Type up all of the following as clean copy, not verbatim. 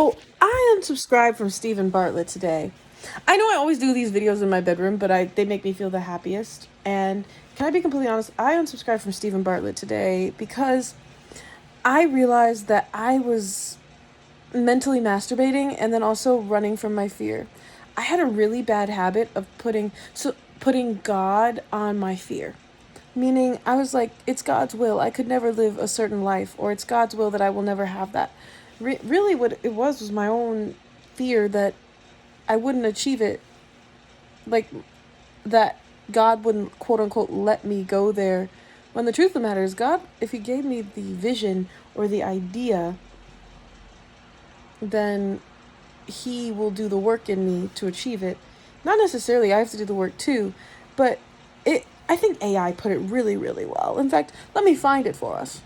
So I unsubscribed from Stephen Bartlett today. I know I always do these videos in my bedroom, but they make me feel the happiest. And can I be completely honest? I unsubscribed from Stephen Bartlett today because I realized that I was mentally masturbating and then also running from my fear. I had a really bad habit of putting God on my fear. Meaning, I was like, it's God's will. I could never live a certain life, or it's God's will that I will never have that. Really, what it was my own fear that I wouldn't achieve it. Like, that God wouldn't, quote unquote, let me go there. When the truth of the matter is, God, if He gave me the vision or the idea, then He will do the work in me to achieve it. Not necessarily I have to do the work too, but I think AI put it really, really well. In fact, let me find it for us.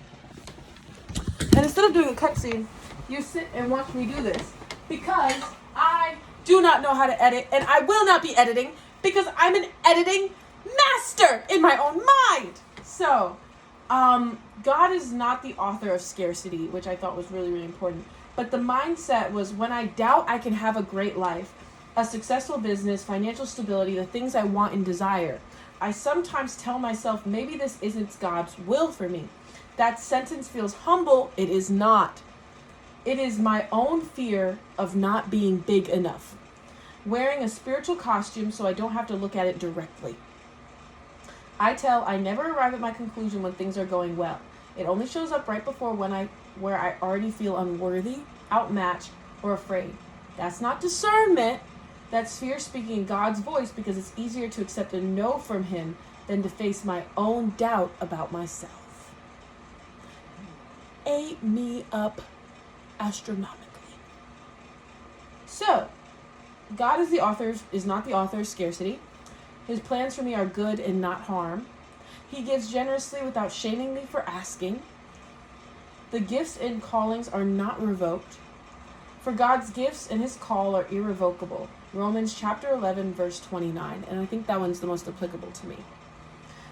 And instead of doing a cutscene, you sit and watch me do this because I do not know how to edit, and I will not be editing because I'm an editing master in my own mind. So, God is not the author of scarcity, which I thought was really, really important. But the mindset was, when I doubt I can have a great life, a successful business, financial stability, the things I want and desire, I sometimes tell myself, maybe this isn't God's will for me. That sentence feels humble. It is not. It is my own fear of not being big enough. Wearing a spiritual costume so I don't have to look at it directly. I never arrive at my conclusion when things are going well. It only shows up right before where I already feel unworthy, outmatched, or afraid. That's not discernment. That's fear speaking God's voice, because it's easier to accept a no from Him than to face my own doubt about myself. Ate me up astronomically. So, God is not the author of scarcity. His plans for me are good and not harm. He gives generously without shaming me for asking. The gifts and callings are not revoked. For God's gifts and His call are irrevocable. Romans chapter 11, verse 29. And I think that one's the most applicable to me.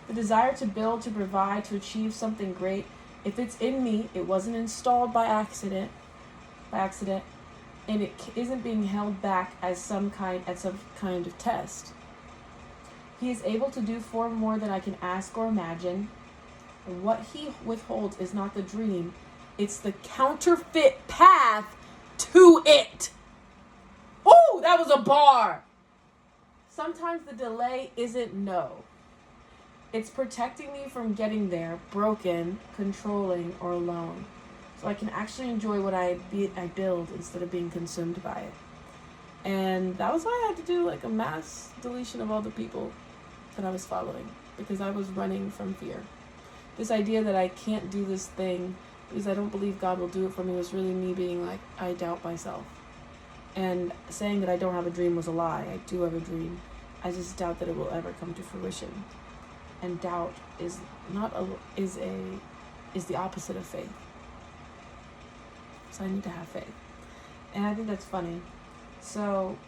The desire to build, to provide, to achieve something great, if it's in me, it wasn't installed by accident, and it isn't being held back as some kind of test. He is able to do far more than I can ask or imagine. And what He withholds is not the dream, it's the counterfeit path to it. Oh, that was a bar. Sometimes the delay isn't no. It's protecting me from getting there, broken, controlling, or alone. So I can actually enjoy what I build instead of being consumed by it. And that was why I had to do like a mass deletion of all the people that I was following, because I was running from fear. This idea that I can't do this thing because I don't believe God will do it for me was really me being like, I doubt myself. And saying that I don't have a dream was a lie. I do have a dream. I just doubt that it will ever come to fruition. And doubt is the opposite of faith. So I need to have faith. And I think that's funny. So,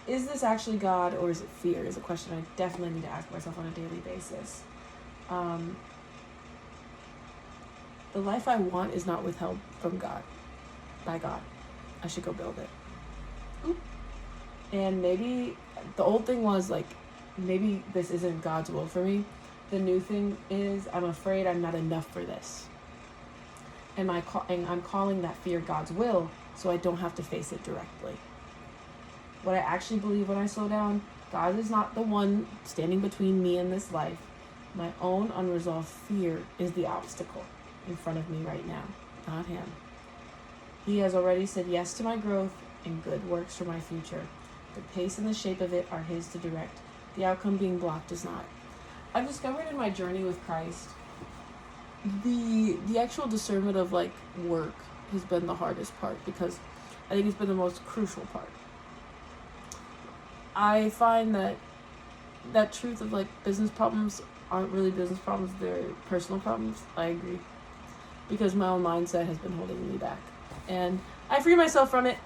is this actually God, or is it fear? Is a question I definitely need to ask myself on a daily basis. The life I want is not withheld from God, by God. I should go build it. Ooh. And maybe the old thing was like, maybe this isn't God's will for me. The new thing is, I'm afraid I'm not enough for this. And I'm calling that fear God's will, so I don't have to face it directly. What I actually believe when I slow down, God is not the one standing between me and this life. My own unresolved fear is the obstacle in front of me right now, not Him. He has already said yes to my growth and good works for my future. The pace and the shape of it are His to direct. The outcome being blocked is not. I've discovered in my journey with Christ, the actual discernment of like work has been the hardest part, because I think it's been the most crucial part. I find that truth of like business problems aren't really business problems, they're personal problems. I agree. Because my own mindset has been holding me back. And I free myself from it.